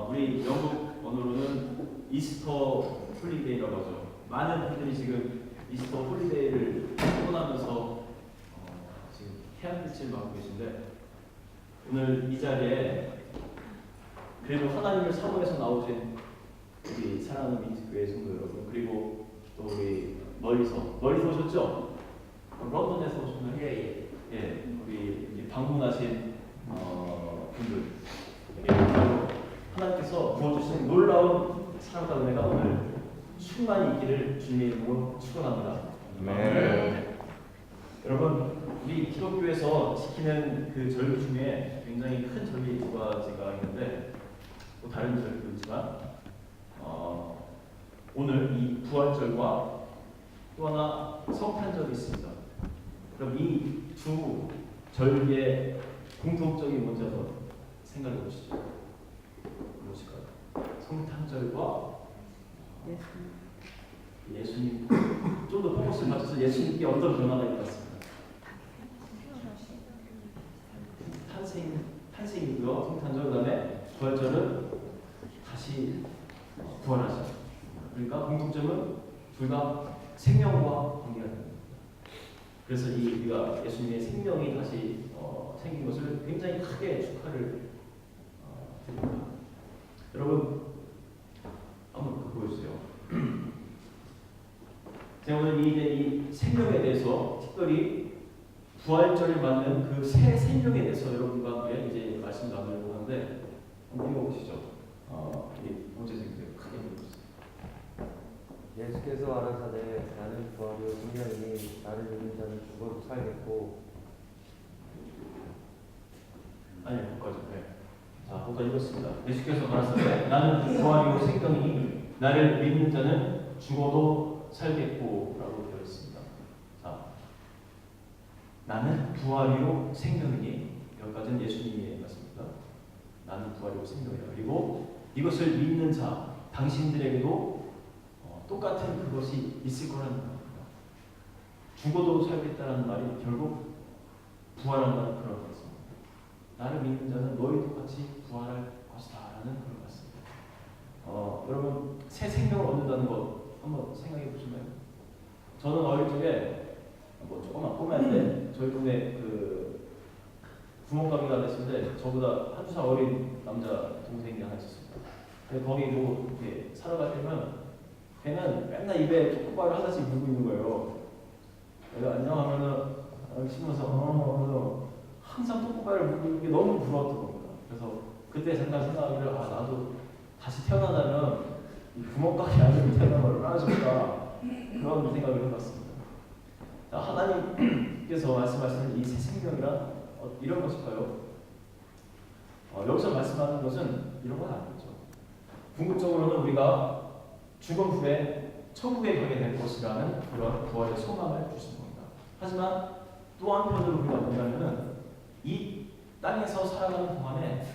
우리 영국 언어로는 이스터 홀리데이라고 하죠. 많은 분들이 지금 이스터 홀리데이를 떠나면서 지금 해안빛을 맞고 계신데, 오늘 이 자리에 그래도 하나님을 사모해서 나오신 우리 사랑하는 민트교회 성도 여러분, 그리고 또 우리 멀리서 오셨죠? 런던에서 오셨나요? 예, 우리 방문하신 분들, 하나님께서 부어주신 놀라운 사랑과 은혜가 오늘 충만히 있기를 주님의 이름으로 축원합니다. 네. 여러분, 우리 기독교에서 지키는 그 절기 중에 굉장히 큰 절기 두 가지가 있는데, 또 다른 절기도 있지만 오늘 이 부활절과 또 하나 성탄절이 있습니다. 그럼 이 두 절기의 공통점이 뭔지 한번 생각해 보시죠. 무엇일까요? 성탄절과 예수님. 좀 더 포커스를 맞춰서 예수님께 어떤 변화가 있었습니다. 탄생이고요. 성탄절, 그다음에 부활절은 다시 부활하시죠. 그러니까 공통점은 둘 다 생명과 관계가 됩니다. 그래서 우리가 예수님의 생명이 다시 생긴 것을 굉장히 크게 축하를 드립니다. 여러분, 한번 그거 보여주세요. 제가 오늘 이 생명에 대해서, 특별히 부활절을 맞는 그 새 생명에 대해서 여러분과 함께 이제 말씀 나누려고 하는데, 한번 읽어보시죠. 이 번째 생명 크게 읽어주세요. 예수께서 가라사대 나는 부활이요 생명이니 나를 믿는 자는 죽어도 살겠고. 아니요, 거기까지. 네. 자, 거기까지 읽었습니다. 예수께서 가라사대 나는 부활이요 생명이니 나를 믿는 자는 죽어도 살겠고 라고 되어 있습니다. 자, 나는 부활이요 생명이니, 여기까지는 예수님의 말씀입니다. 나는 부활이요 생명이다. 그리고 이것을 믿는 자, 당신들에게도 똑같은 그것이 있을 거라는 겁니다. 죽어도 살겠다는 말이 결국 부활한다는 그런 말씀입니다. 나를 믿는 자는 너희도 같이 부활할 것이다 라는 그런 말씀입니다. 여러분, 새 생명을 얻는다는 것 한번 생각해 보시면, 저는 어릴 적에 조금만 꼬매인데 저희 동네 그 구멍가게가 됐는데 저보다 한두 살 어린 남자 동생이 하나 있었습니다. 근데 거기 이렇게 사러 갈 때면 걔는 맨날 입에 초코바를 하나씩 물고 있는 거예요. 내가 안녕하면은 씹으면서 항상 초코바를 물고 있는 게 너무 부러웠던 겁니다. 그래서 그때 잠깐 생각하기를, 나도 다시 태어나자면 이 구멍가게 아들로 태어나면 얼마나 좋을까, 그런 생각을 해봤습니다. 자, 하나님께서 말씀하시는 이 새 생명이란 이런 것일까요? 여기서 말씀하는 것은 이런 건 아니죠. 궁극적으로는 우리가 죽음 후에 천국에 가게 될 것이라는 그런 부활의 소망을 주시는 겁니다. 하지만 또 한편으로 우리가 본다면은 이 땅에서 살아가는 동안에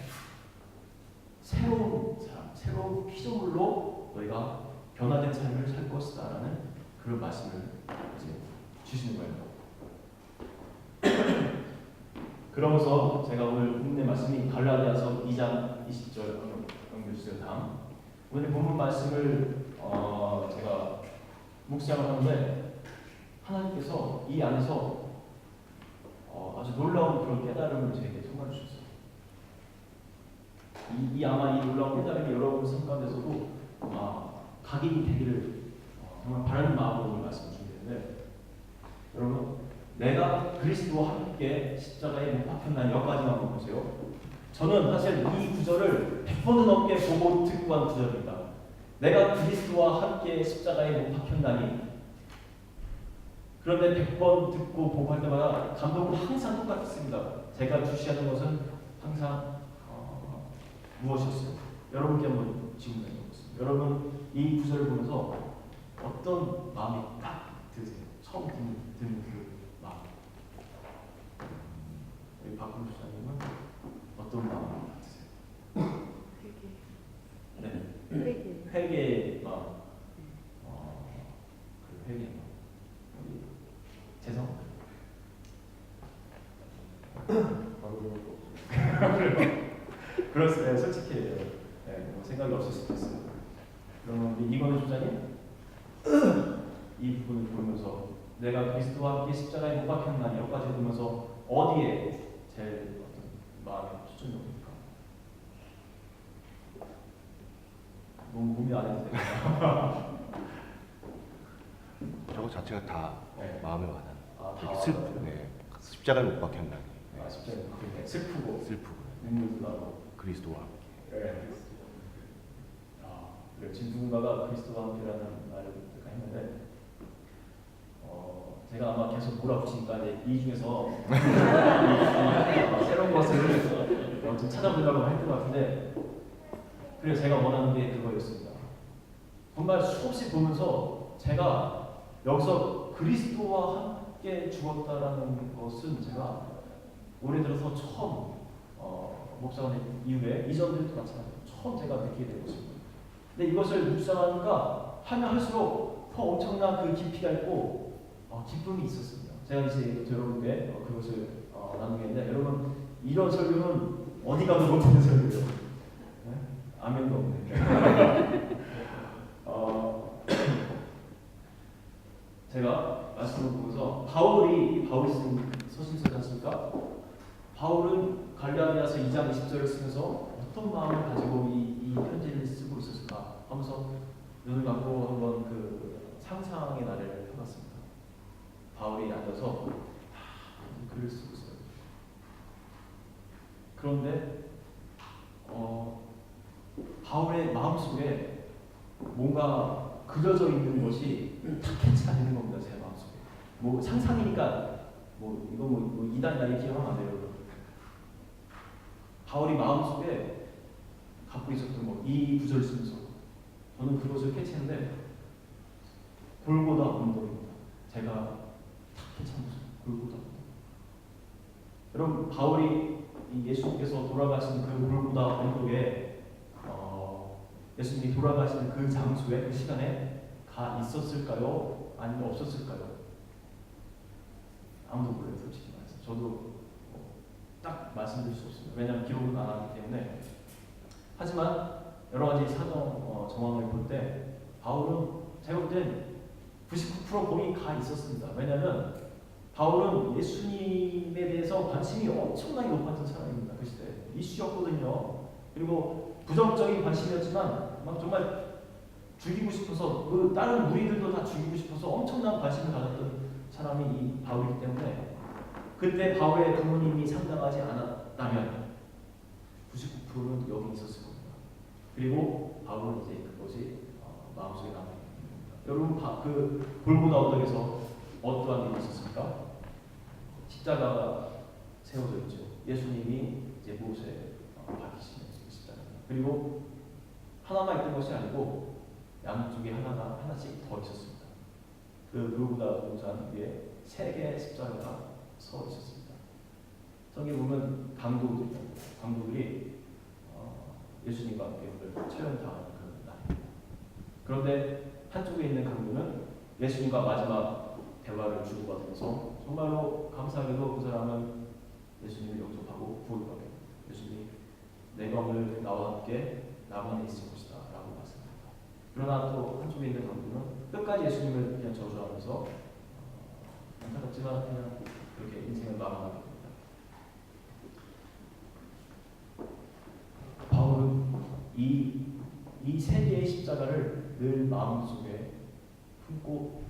새로운 사람, 새로운 피조물로 너희가 변화된 삶을 살 것이다라는 그런 말씀을 이제 주시는 거예요. 그러면서 제가 오늘 본문의 말씀이 갈라디아서 2장 20절 넘겨주세요. 다음. 오늘 본문 말씀을 제가 묵상을 하는데, 하나님께서 이 안에서 아주 놀라운 그런 깨달음을 저에게 선물해 주셨어요. 아마 이 놀라운 깨달음이 여러분 삶 가운데서도 각인이 되기를 정말 바라는 마음으로 말씀을 준비했는데, 여러분, 내가 그리스도와 함께 십자가에 못 박혔나니, 여기까지만 보세요. 저는 사실 이 구절을 100번은 넘게 보고 듣고 한 구절입니다. 내가 그리스도와 함께 십자가에 못 박혔나니. 그런데 100번 듣고 보고 할 때마다 감동은 항상 똑같습니다. 제가 주시하는 것은 항상 무엇이었어요? 여러분께 한번 질문해 보겠습니다. 여러분, 이 구절을 보면서 어떤 마음이 딱 드세요? 처음 드는 그 마음. 우리 박근주 사님은 어떤 마음이 딱 드세요? 네. 회개의 마음. 그 회개의 마음. 우리 재성. 그렇습니다. 솔직히 뭐 생각이 없을 수도 있어요. 그러면 우리 이건우 주장님 이 부분을 보면서 내가 그리스도와 함께 십자가에 못 박혔나니 여기까지 보면서 어디에 제일 어떤 마음에 초점이 옵니까? 너무 고민 안 해도 돼요. 저거 자체가 다 네. 마음에 와닿는. 아, 되게 다 슬프. 와닿아요? 네. 십자가를 못 박혔나니. 네. 아, 진짜 슬프고 슬프고 눈물도 나고. 그리스도와 함께. 네. 지금 누군가가 그리스도와 함께라는 말을 했는데 제가 아마 계속 몰아붙이니까 이 중에서 새로운 것을 좀 찾아보려고 했던 것 같은데 그래서 제가 원하는 게 그거였습니다. 정말 수없이 보면서 제가 여기서 그리스도와 함께 죽었다라는 것은 제가 올해 들어서 처음 목사가 된 이후에 이전들도 마찬가지로 처음 제가 느끼게 된 것입니다. 근데 이것을 묵상하니까 하면 할수록 더 엄청난 그 깊이가 있고 기쁨이 있었습니다. 제가 이제 여러분께 그것을 나누겠는데 여러분 이런 설교는 어디 가도 못하는 설교예요. 네? 아멘도 없네. 제가 말씀을 보면서 바울이 쓴 서신서지 않습니까? 바울은 갈라디아서 2장 20절을 쓰면서 어떤 마음을 가지고 이 편지를 쓰고 있었을까 하면서 눈을 감고 한번 그 상상의 나래를 펴봤습니다. 바울이 앉아서 글을 쓰고 있어요. 그런데 바울의 마음속에 뭔가 그려져 있는 것이 다 캐치가 되는 겁니다. 제 마음속에. 뭐 상상이니까 이거 이단이나 이렇게 하면 안 돼요. 바울이 마음속에 갖고 있었던 것, 이 구절을 쓰면서 저는 그것을 캐치했는데 골고다 언덕입니다. 제가 캐치한 것은 골고다 언덕. 여러분 바울이 예수님께서 돌아가신 그 골고다 언덕에 예수님이 돌아가시는 그 장소에 그 시간에 가 있었을까요? 아니면 없었을까요? 아무도 몰라요. 솔직히 말해서 저도 딱 말씀드릴 수 없습니다. 왜냐하면 기록은 안 하기 때문에. 하지만 여러 가지 사정 정황을 볼 때 바울은 제가 볼 땐 99% 거기 가 있었습니다. 왜냐하면 바울은 예수님에 대해서 관심이 엄청나게 높았던 사람입니다. 그 시대에 이슈였거든요. 그리고 부정적인 관심이었지만 막 정말 죽이고 싶어서 그 다른 무리들도 다 죽이고 싶어서 엄청난 관심을 가졌던 사람이 이 바울이기 때문에 그때 바울의 부모님이 상당하지 않았다면 99%는 여기 있었을 겁니다. 그리고 바울은 이제 그것이 마음속에 남아있는 겁니다. 여러분 그 골고다 언덕에서 어떠한 일이 있었습니까? 십자가가 세워져 있죠. 예수님이 이제 무엇에 박히시는 십자가입니다. 그리고 하나만 있던 것이 아니고 양쪽에 하나씩 더 있었습니다. 그 골고다 동산 위에 3개의 십자가가 서 있었습니다. 저기 보면 강도들이 예수님과 함께 처형당하는 그런 날입니다. 그런데 한쪽에 있는 강도는 예수님과 마지막 대화를 주고받으면서 정말로 감사하게도 그 사람은 예수님을 영접하고 구원받게 됩니다. 예수님이 내가 오늘 나와 함께 나만에 있을 것이다 라고 말씀합니다. 그러나 또 한쪽에 있는 강도는 끝까지 예수님을 그냥 저주하면서 안타깝지만 그냥 그렇게 인생을 마감하게 됩니다. 바울은 이 세 개의 십자가를 늘 마음속에 품고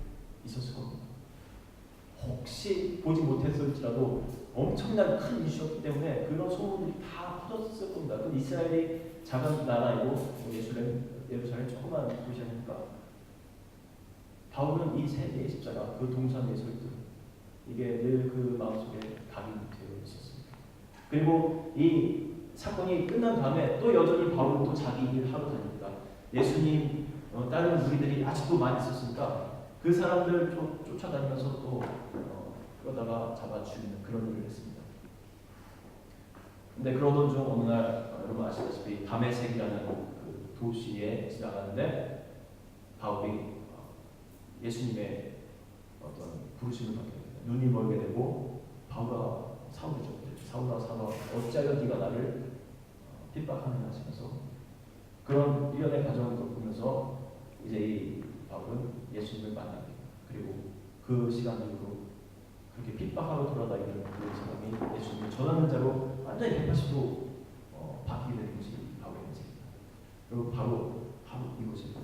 있었을 겁니다. 혹시 보지 못했을지라도 엄청난 큰 이슈였기 때문에 그런 소문들이 다 퍼졌을 겁니다. 그 이스라엘이 작은 나라이고 예루살렘 조그만 도시 아닙니까? 바울은 이 세 개의 십자가, 그 동산 위에 서 있던 이게 늘 그 마음속에 각인되어 있었습니다. 그리고 이 사건이 끝난 다음에 또 여전히 바울은 또 자기 일을 하러 다닙니다. 예수님 다른 무리들이 아직도 많이 있었으니까 그 사람들 쫓아다니면서 또 그러다가 잡아 죽이는 그런 일을 했습니다. 근데 그러던 중 어느 날 여러분 아시다시피 다메섹이라는 그 도시에 지나가는데 바울이 예수님의 어떤 부르심을 받게 됩니다. 눈이 멀게 되고 바울아 사울이죠. 사울아 어찌하여 네가 나를 핍박하는 하시면서 그런 일련의 과정을 겪으면서 이제 이 바울은 예수님을 만나게 돼요. 그리고 그 시간 이후로 그렇게 핍박하고 돌아다니는 그 사람이 예수님을 전하는 자로 완전히 180도 바뀌게 되는 것이 바울의 인생입니다. 그리고 바로 이것입니다.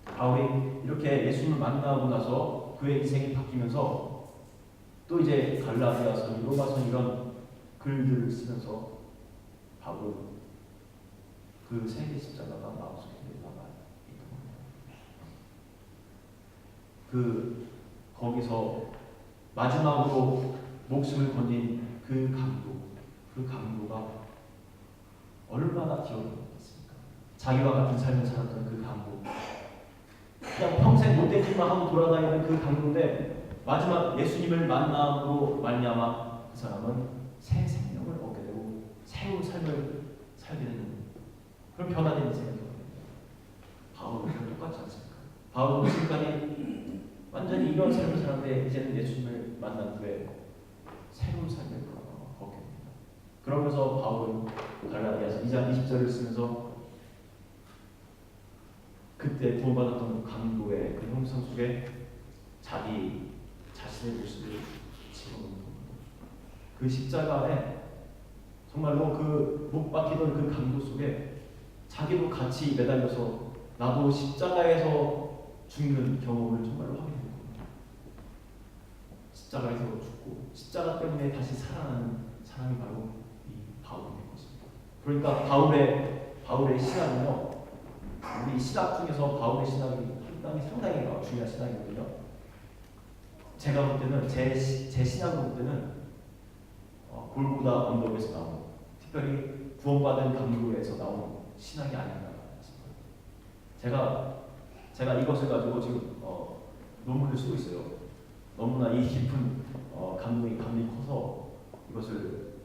바울이 이렇게 예수님을 만나고 나서 그의 인생이 바뀌면서 또 이제 갈라디아서, 로마서 이런 글들을 쓰면서 바울은 그 세계 십자가가 마음속에 남아 있던 겁니다. 거기서 마지막으로 목숨을 건진 그 강도가 얼마나 기억나겠습니까? 자기와 같은 삶을 살았던 그 강도, 그냥 평생 못되기만 하고 돌아다니는 그 강도인데 마지막 예수님을 만남으로 말미암아 그 사람은 새 생명을 얻게 되고 새로운 삶을 살게 되는 그런 변화된 인생을 겪게 됩니다. 바울은 똑같지 않습니까? 바울은 지금까지 완전히 이런 삶을 살았는데 이제는 예수님을 만난 후에 새로운 삶을 걷게 됩니다. 그러면서 바울은 갈라디아서 2장 20절을 쓰면서 그때 구원받았던 강도의 그 형상 속에 자기 자신의 모습을 집어넣는 겁니다. 그 십자가에 정말로 그 못 박히던 그 강도 속에 자기도 같이 매달려서 나도 십자가에서 죽는 경험을 정말로 하게 됩니다. 십자가에서 죽고 십자가 때문에 다시 살아나는 사람이 바로 이 바울인 것입니다. 그러니까 바울의 신학은요, 우리 신학 중에서 바울의 신학이 상당히 중요한 신학이거든요. 제가 볼 때는 제 신학으로 볼 때는 골고다 언덕에서 나온, 특별히 구원받은 강도에서 나온 신학이 아닌가 싶어요. 제가 이것을 가지고 지금 논문을 쓰고 있어요. 너무나 이 깊은 감동이 커서 이것을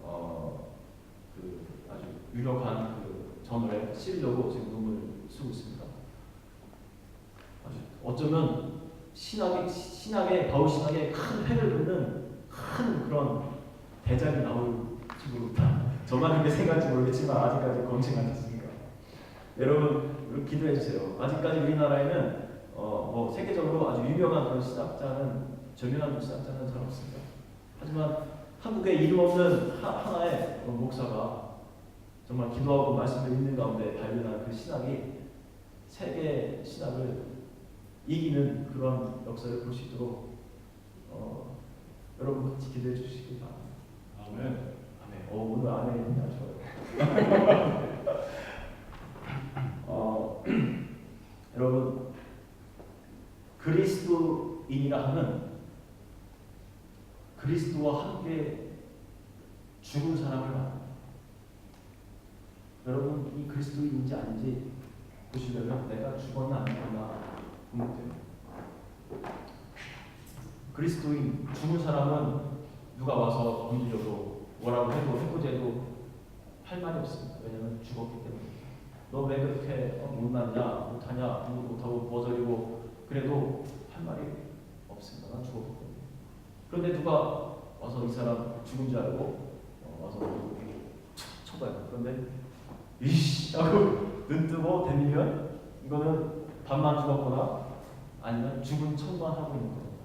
아주 유력한 그 저널에 쓰려고 지금 논문을 쓰고 있습니다. 아주 어쩌면 바울 신학에 큰 획을 긋는 큰 그런 대작이 나올 줄로 저만 그렇게 생각할지 모르겠지만 아직까지 검증 안 됐습니다. 여러분 기도해 주세요. 아직까지 우리나라에는 세계적으로 아주 유명한 그런 저명한 신학자는 잘 없습니다. 하지만 한국에 이름 없는 하나의 목사가 정말 기도하고 말씀을 읽는 가운데 발견한 그 신학이 세계 신학을 이기는 그런 역사를 볼 수 있도록 여러분 같이 기도해 주시기 바랍니다. 아멘. 오늘 아멘이 아주 좋아요. 여러분, 그리스도인이라 하는 그리스도와 함께 죽은 사람을 말합니다. 여러분, 이 그리스도인인지 아닌지 보시려면 내가 죽었나 안 죽었나 보면 돼요. 그리스도인, 죽은 사람은 누가 와서 건드려도 뭐라고 해도 해코제도 할 말이 없습니다. 왜냐하면 죽었기 때문에. 너 왜 그렇게 못났냐, 못하냐, 공부 못하고 버저리고 그래도 할 말이 없습니다. 난 죽었기 때문에. 그런데 누가 와서 이 사람 죽은 줄 알고 와서 쳐봐요. 그런데 이씨 하고 눈 뜨고 대밀면 이거는 반만 죽었거나 아니면 죽은 척만 하고 있는 겁니다.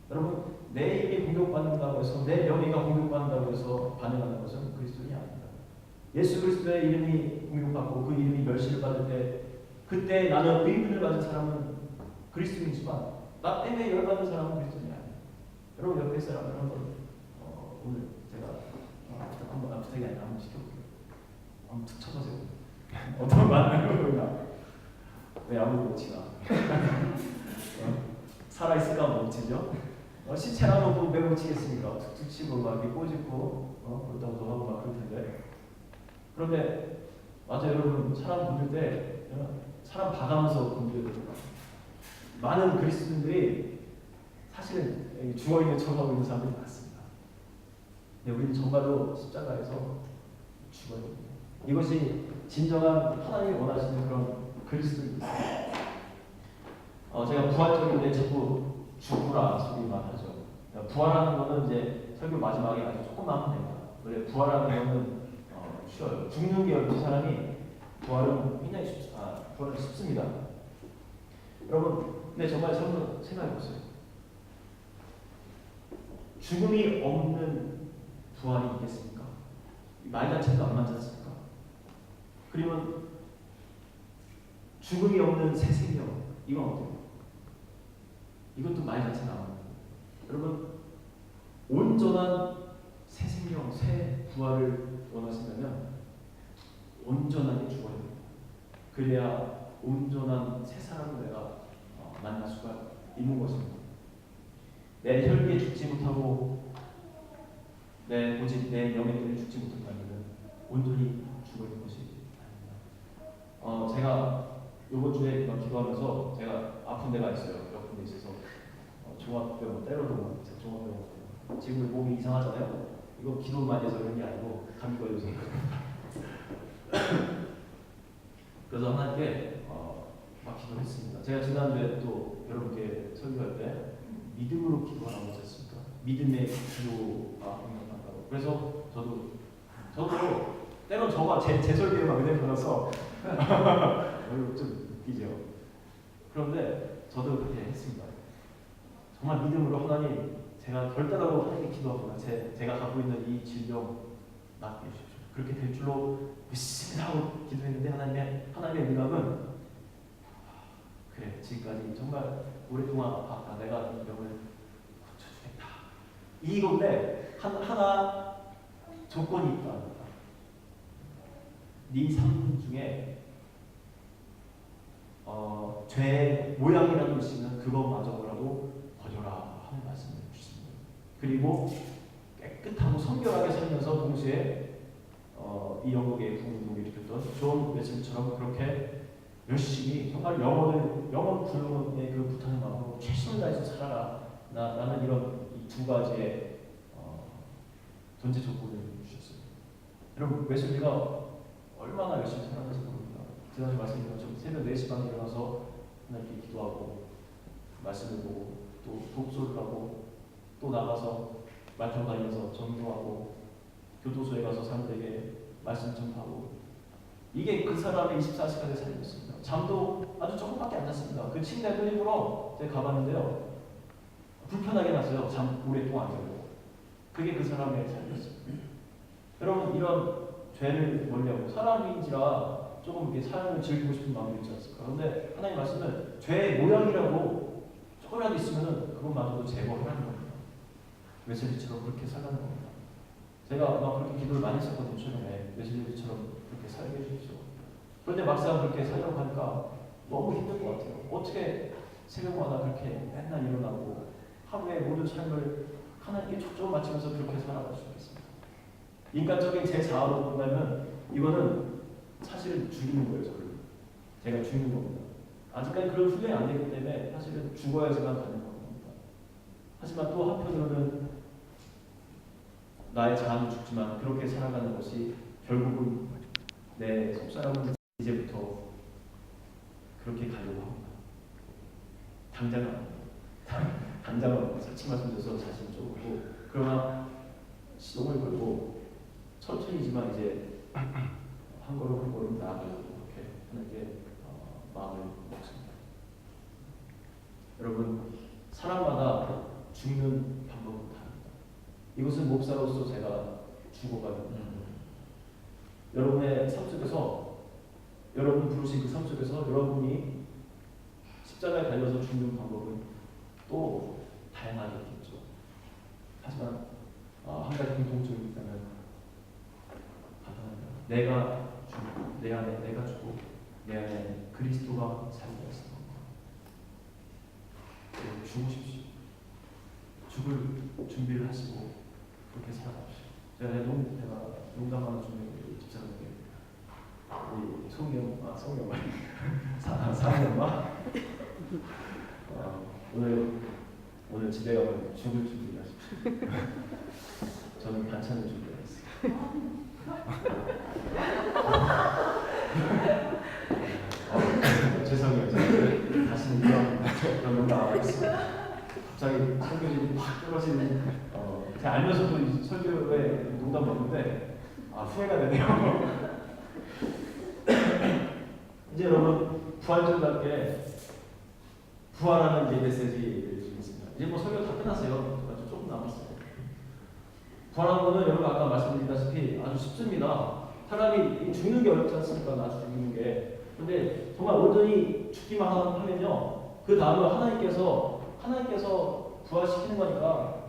여러분, 내 입이 공격받는다고 해서, 내 명예가 공격받는다고 해서 반응하는 것은 그리스도인이 아닙니다. 예수 그리스도의 이름이 공격받고 그 이름이 멸시를 받을 때 그때 나는 의문을 가진 사람은 그리스도인이지만 나 때문에 열받는 사람은 그리스도인이 아니에요. 여러분, 옆에 사람을 한번 오늘 제가 한번 부탁이 아니라 한번 시켜볼게요. 한번 툭 쳐보세요. 어떤 반응을 보이나? 왜 아무도 못 치나? 살아있을까 멈추죠? 시체라면 뭐 매우 치겠습니까? 툭툭 치고 막 이렇게 꼬집고 그렇다고 하고 막 그럴 텐데. 그런데 맞아요, 여러분. 사람 건들 때 사람 봐가면서 건드려야 됩니다. 많은 그리스도인들이 사실은 죽어있는 척하고 있는 사람들이 많습니다. 근데 우리는 정말로 십자가에서 죽어야 됩니다. 이것이 진정한 하나님이 원하시는 그런 그리스도입니다. 제가 부활절인데 자꾸 죽으라 소리만 하죠. 부활하는 거는 이제 설교 마지막에 아주 조금만 하면 됩니다. 원래 부활하는 거는 쉬워요. 죽는 게 어떤 사람이 부활은 굉장히 부활은 쉽습니다. 여러분, 근데 정말 한번 생각해 보세요. 죽음이 없는 부활이 있겠습니까? 말 자체도 안 맞지 않습니까? 그러면 죽음이 없는 새 생명, 이건 어때요? 이것도 말 자체가 안 맞는 거예요. 여러분, 온전한 새 생명, 새 부활을 원하신다면 온전하게 죽어야 됩니다. 그래야 온전한 새 사람을 내가 만날 수가 있는 것입니다. 내 혈기에 죽지 못하고 오직 내 영에 때문에 죽지 못한다면 온전히 죽어 있는 것이 아닙니다. 제가 이번 주에 기도하면서 제가 아픈 데가 있어요. 아픈 데 있어서 종합병원 때려도 종합병원 지금 몸이 이상하잖아요. 이거 기도 많이 해서 그런 게 아니고 감기 걸려서 그래서 하나님께 막 기도했습니다. 제가 지난주에 또 여러분께 설교할 때 믿음으로 기도하라고 하셨습니다. 믿음의 기도가 응답한다고. 그래서 저도 때론 저가 제 설교에 막 은혜 받아서 좀 웃기죠. 그런데 저도 그렇게 했습니다. 정말 믿음으로 하나님, 제가 결단하고 하나님께 기도하거나 제가 갖고 있는 이 질병 낫게 해주십시오. 그렇게 될 줄로 믿습니다 하고 기도했는데 하나님의 응답은 그래, 지금까지 정말 오랫동안 아팠다. 내가 이 병을 고쳐주겠다. 이건데 하나 조건이 있다. 네 삶 중에 죄의 모양이라도 있으면 그것마저라도 버려라 하는 말씀을 주십니다. 그리고 깨끗하고 성결하게 살면서 동시에 이 영국의 부흥을 일으켰던 존 웨슬리처럼 그렇게 열심히 정말 영원 구원의 그 불타는 마음으로 최선을 다해서 살아라. 나는 이런 이 두 가지의 전제 조건을 주셨어요. 여러분, 웨슬리가 얼마나 열심히 살았는지 모릅니다. 지난주 말씀드린 것처럼 새벽 4시 반에 일어나서 하나님께 기도하고 말씀을 보고 또 독서를 하고 또 나가서 말통 다니면서 전도하고 교도소에 가서 사람들에게 말씀 전하고 이게 그 사람의 24시간의 삶이었습니다. 잠도 아주 조금밖에 안 잤습니다. 그 침대 일부러 제가 가봤는데요. 불편하게 났어요. 잠 오랫동안 안 자고. 그게 그 사람의 삶이었습니다. 여러분, 이런 죄를 멀리하고 사람인지라 조금 이렇게 삶을 즐기고 싶은 마음이 있지 않습니까? 그런데 하나님 말씀은 죄의 모양이라고 조금이라도 있으면 그것마저도 제거하라는 겁니다. 웨슬리처럼 그렇게 살라는 겁니다. 제가 막 그렇게 기도를 많이 했었거든요. 최근에 웨슬리처럼 그렇게 살게 해주십시오. 그런데 막상 그렇게 살려고 하니까 너무 힘든 것 같아요. 어떻게 새벽마다 그렇게 맨날 일어나고 하루의 모든 삶을 하나님께 초점 맞추면서 그렇게 살아갈 수 있겠습니다. 인간적인 제 자아로 본다면 이거는 사실은 죽이는 거예요. 제가 죽이는 겁니다. 아직까지 그런 훈련이 안 되기 때문에 사실은 죽어야지만 가는 겁니다. 하지만 또 한편으로는 나의 자아는 죽지만 그렇게 살아가는 것이 결국은 내 속사람은 이제부터 그렇게 가려고 합니다. 당장은 솔직히 말씀드려서 자신 좁고 그러나 시동을 걸고 천천히지만 이제 한 걸음 한 걸음 나아가려고 이렇게 하는 게 마음을 먹습니다. 여러분, 사람마다 죽는 방법은 다릅니다. 이것은 목사로서 제가 죽어가는 여러분의 삶 속에서 여러분 부르신 그 삶 속에서 여러분이 십자가에 달려서 죽는 방법은 또 다양하게 있겠죠. 하지만 한 가지 공통점이 있다면 간단합니다. 내가 죽고 내 안에 내가 죽고 내 안에 그리스도가 살고 있습니다. 죽으십시오. 죽을 준비를 하시고 그렇게 살아갑시오. 제가 농담하는 중에 집사님께 우리 성경 사랑의 엄마 오늘 집에 가면 죽을 준비하십시오. 저는 반찬을 준비했어요. 죄송해요. 다시는 이런 농담 안 하겠습니다. 갑자기 설교진이 팍 떨어지는 제가 알면서도 설교에 농담 넣는데 후회가 되네요. 이제 여러분 부활절답게 부활하는 이제 메시지를 좀 있습니다. 이제 뭐 설교 다 끝났어요. 아주 조금 남았어요. 부활하는 거는 여러분 아까 말씀드렸다시피 아주 쉽습니다. 사람이 죽는 게 어렵지 않습니까? 나 죽는 게. 근데 정말 온전히 죽기만 하면요. 그 다음에 하나님께서 부활시키는 거니까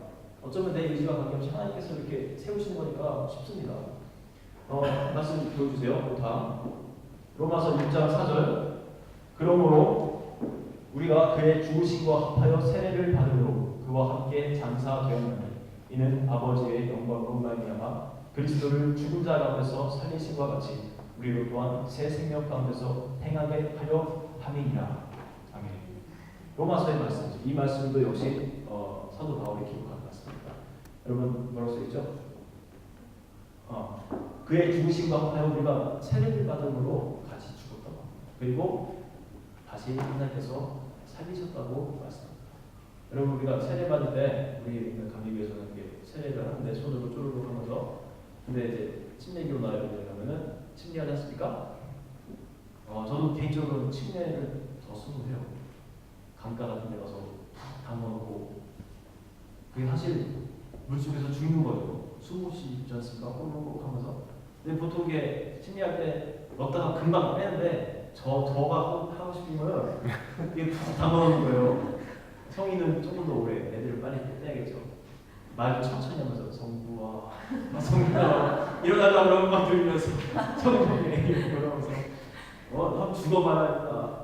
어쩌면 내 의지와 관계없이 하나님께서 이렇게 세우시는 거니까 쉽습니다. 말씀 보여주세요. 다음 로마서 6장 4절. 그러므로 우리가 그의 죽으심과 합하여 세례를 받으므로 그와 함께 장사되었나니 이는 아버지의 영광으로 말미암아 그리스도를 죽은 자 가운데서 살리심과 같이 우리로 또한 새 생명 가운데서 행하게 하려 함이니라. 아멘. 로마서의 말씀이죠. 이 말씀도 역시 사도 바울이 기록한 말씀입니다. 여러분 뭐라고 써있죠? 그의 죽으심과 합하여 우리가 세례를 받음으로 같이 죽었다고 그리고 다시 하나님께서 살리셨다고 말씀합니다. 여러분 우리가 세례 받을 때 우리 감리교에서는 세례를 하는데 손으로 쪼르륵 하면서 근데 이제 침례교나 이런 데 가면은 침례하지 않습니까? 저도 개인적으로 침례를 더 선호해요. 강가 같은 데 가서 푹 담아놓고 그게 사실 물속에서 죽는 거예요. 숨 못 쉬지 않습니까? 호흡 하면서. 근데 보통 이게 침례할 때 넣다가 금방 빼는데 저가 하고 싶으면 이게 푹 담아놓는 거예요. 성인은 조금 더 오래 애들을 빨리 떼야겠죠. 말도 천천히 하면서 성부와 성부와 일어나려고 그러면 막 들으면서 성부의 그러면서 한번 죽어봐야겠다.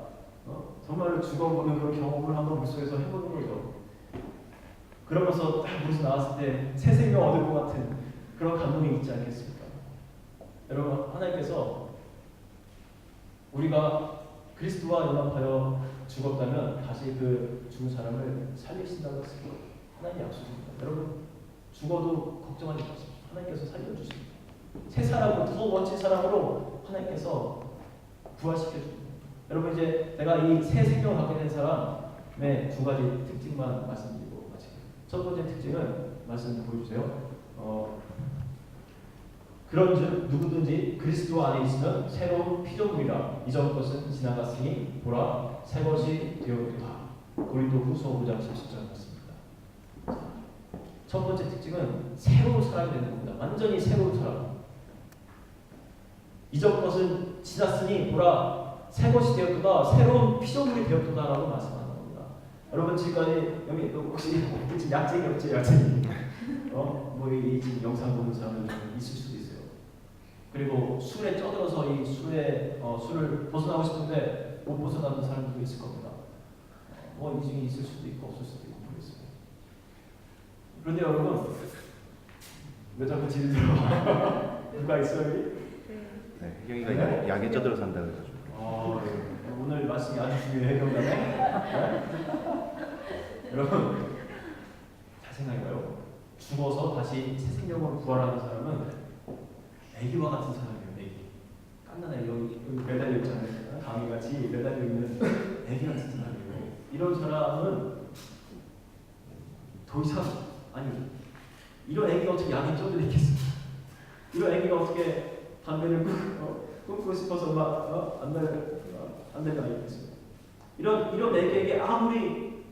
정말로 죽어보는 그런 경험을 한번 물속에서 해보는 거죠. 그러면서 딱 물에서 나왔을 때 새 생명 얻을 것 같은 그런 감동이 있지 않겠습니까? 여러분 하나님께서 우리가 그리스도와 연합하여 죽었다면 다시 그 죽은 사람을 살리신다고 했습니다. 하나님의 약속입니다. 여러분 죽어도 걱정하지 마십시오. 하나님께서 살려주십니다. 새 사람으로 더 멋진 사람으로 하나님께서 부활시켜줍니다. 여러분 이제 내가 이 새 생명을 갖게 된 사람의 두 가지 특징만 말씀드리고 마치겠습니다. 첫 번째 특징은 말씀 좀 보여주세요. 그런즉 누구든지 그리스도 안에 있으면 새로운 피조물이라 이전 것은 지나갔으니 보라 새 것이 되었도다. 고린도후서 5장 17절 말씀입니다. 첫 번째 특징은 새로운 사람이 되는 겁니다. 완전히 새로운 사람. 이전 것은 지났으니 보라 새 것이 되었도다. 새로운 피조물이 되었도다라고 말씀하는 겁니다. 여러분 지금까지 여기 혹시 지금 약쟁이 없지 약쟁이? 이 지금 영상 보는 사람들 좀 있을 수도 있어요. 그리고 술에 쪄들어서 이 술을 벗어나고 싶은데 못 벗어나는 사람들도 있을 겁니다. 이 중에 있을 수도 있고 없을 수도 있고 모르겠어요. 그런데 여러분 왜 자꾸 지르세요? 누가 있어요 여기? 네, 혜경이가 약에 쪄들어 산다 그래가지고. 오늘 말씀이 아주 중요해요, 혜경이네. 네? 여러분 잘 생각해봐요. 죽어서 다시 새 생명으로 부활하는 사람은 애기와 같은 사람이에요. 애기. 깐난 애기 여기 매달려 있잖아요. 강이같이 매달려 있는 애기 같은 사람이에요. 이런 사람은 더 이상 이런 애기가 어떻게 약에 쪄들어 있겠습니까? 이런 애기가 어떻게 담배를 끊고 싶어서 막 안 되는 아이겠습니까? 이런 애기에게 아무리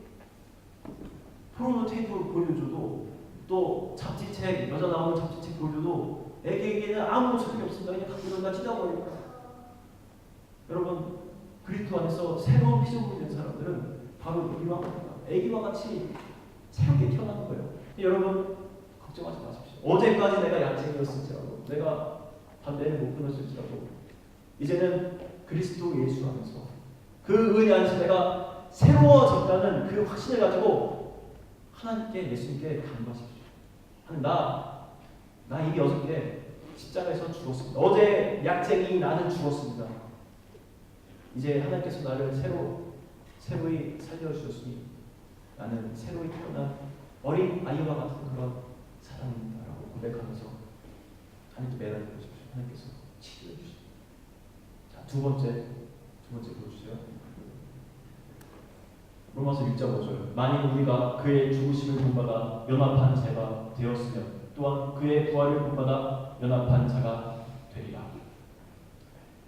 포르노 테이프 보여줘도 또 잡지책 여자 나오는 잡지책 보여줘도 애기에게는 아무 소용이 없습니다. 그냥 갖고 다 찢어버립니다. 여러분 그리스도 안에서 새로운 피조물이 된 사람들은 바로 우리와 애기와 같이 새롭게 태어나는 거예요. 여러분 걱정하지 마십시오. 어제까지 내가 약쟁이였을지라도 내가 담배를 못 끊었을지라도 이제는 그리스도 예수 안에서 그 은혜 안에서 내가 새로워졌다는 그 확신을 가지고 하나님께 예수님께 간구하십시오. 하나님 나 이미 어저께 십자가에서 죽었습니다. 어제 약쟁이 나는 죽었습니다. 이제 하나님께서 나를 새로이 살려주셨으니 나는 새로이 태어난 어린 아이와 같은 그런 사람입니다라고 고백하면서 하나님께 매달려 보십시오. 하나님께서 치료해 주십시오. 자, 두 번째 보여주세요. 로마서 6장 5절. 만일 우리가 그의 죽으심을 본받아 연합한 자가 되었으면 또한 그의 부활을 본받아 연합한 자가 되리라.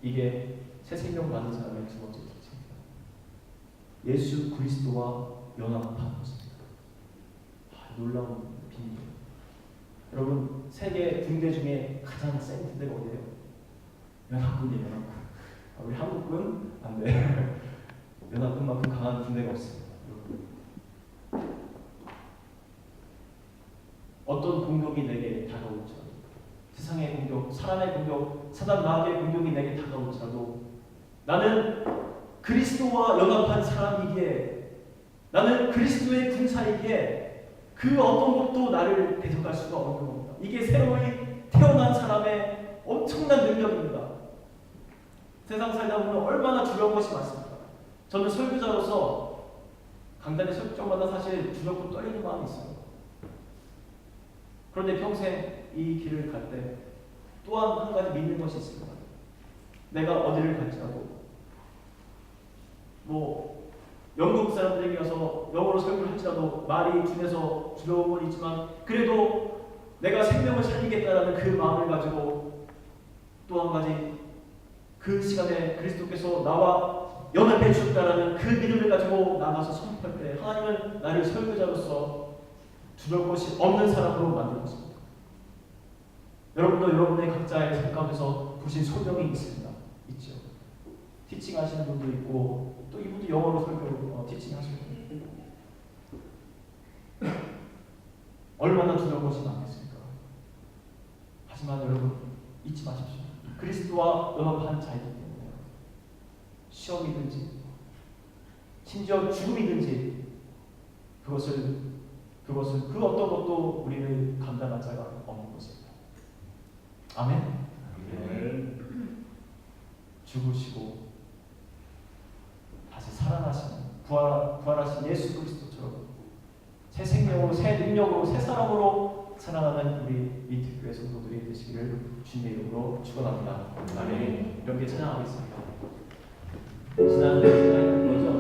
이게 새 생명 받은 사람의 두 번째 특징입니다. 예수 그리스도와 연합한 것입니다. 놀라운 비밀이에요. 여러분, 세계 군대 중에 가장 센 군대가 어디예요? 연합군이에요. 연합군. 우리 한국군 안 돼. 연합군만큼 강한 군대가 없습니다. 어떤 공격이 내게 다가올지라도, 세상의 공격, 사람의 공격, 사단 마귀의 공격이 내게 다가올지라도 나는 그리스도와 연합한 사람이기에, 나는 그리스도의 군사이기에 그 어떤 것도 나를 대적할 수가 없는 겁니다. 이게 새로이 태어난 사람의 엄청난 능력입니다. 세상 살다 보면 얼마나 두려운 것이 많습니까? 저는 설교자로서 강단에 설 때마다 사실 두렵고 떨리는 마음이 있어요. 그런데 평생 이 길을 갈 때 또한 한 가지 믿는 것이 있습니다. 내가 어디를 갈지라도, 영국 사람들에게 가서 영어로 설교를 할지라도 말이 둔해서 두려움은 있지만 그래도 내가 생명을 살리겠다라는 그 마음을 가지고, 또 한 가지 그 시간에 그리스도께서 나와 연합해 주셨다라는 그 믿음을 가지고 나가서 선포할 때 하나님은 나를 설교자로서 두려울 것이 없는 사람으로 만들었습니다. 여러분도 여러분의 각자의 삶 가운데서 보신 소명이 있습니다. 있죠. 티칭 하시는 분도 있고, 또 이분도 영어로 설교 티칭 하시는 분도 있고. 얼마나 두려운 것이 많겠습니까? 하지만 여러분, 잊지 마십시오. 그리스도와 연합한 자이기 때문에 시험이든지 심지어 죽음이든지 그것을 그 어떤 것도 우리를 감당할 자가 없는 것입니다. 아멘. 죽으시고 다시 살아나시는 부활하신 예수 그리스도처럼 새 생명으로, 새 능력으로, 새 사람으로 살아가는 우리 이특교회 성도들이 되시기를 주님의 이름으로 축원합니다. 아멘. 이렇게 찬양하겠습니다. 지난주에 찬양했던 거죠?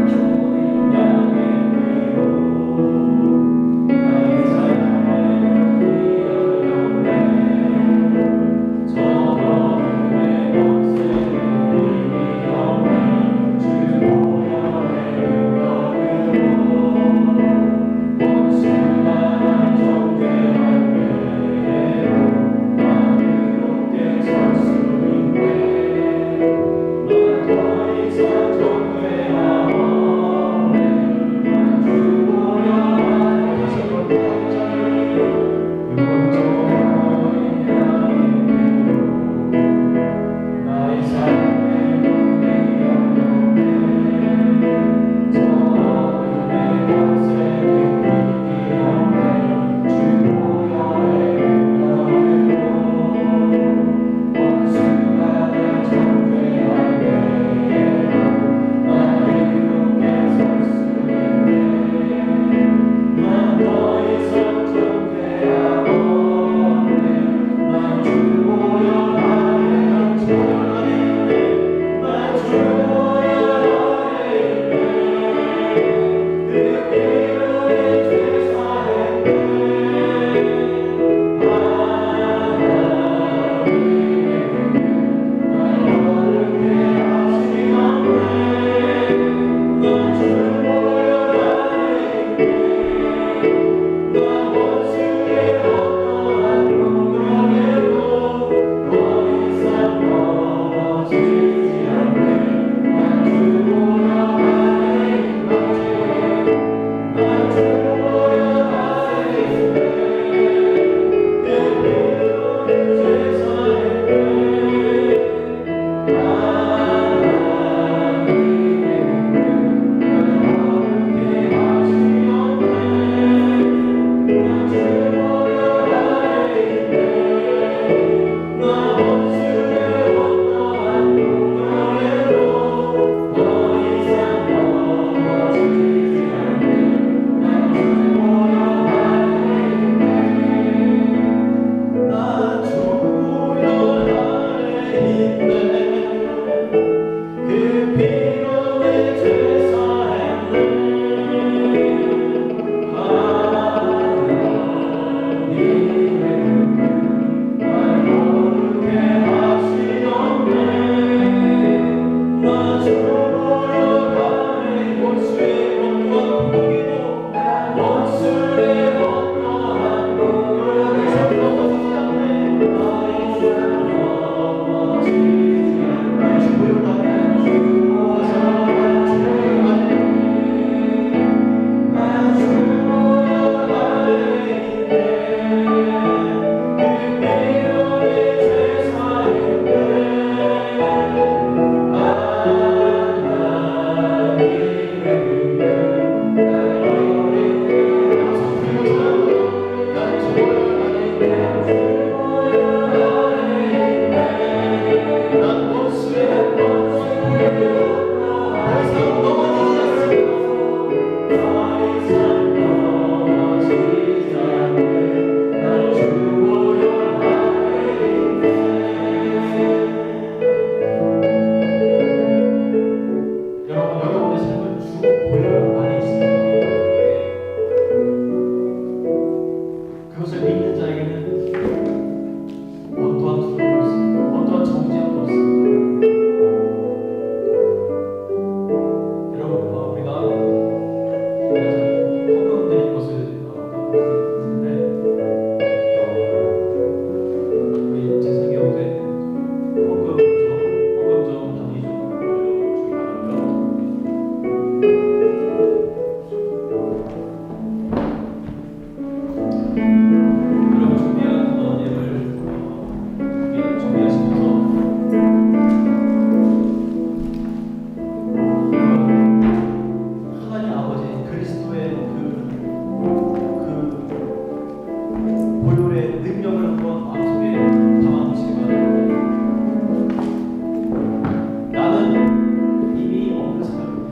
주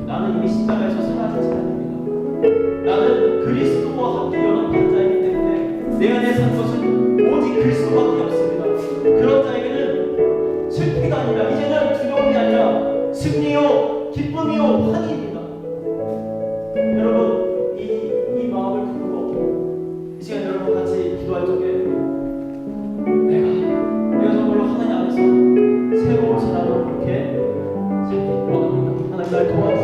나는 이미 십자가에서 사라진 사람입니다. 나는 그리스도와 함께 연합한 자이기 때문에 내 안에 산 것은 오직 그리스도밖에 없습니다. 그런 자에게는 실패가 아니라 이제는 두려움이 아니라 승리요 기쁨이요 환희입니다. 여러분 이 마음을 품고 이 시간 여러분 같이 기도할 적에 내가 정말로 하나님 안에서 새로운 사람으로 그렇게 살기 원합니다. 하나님 날 도와주시옵소서.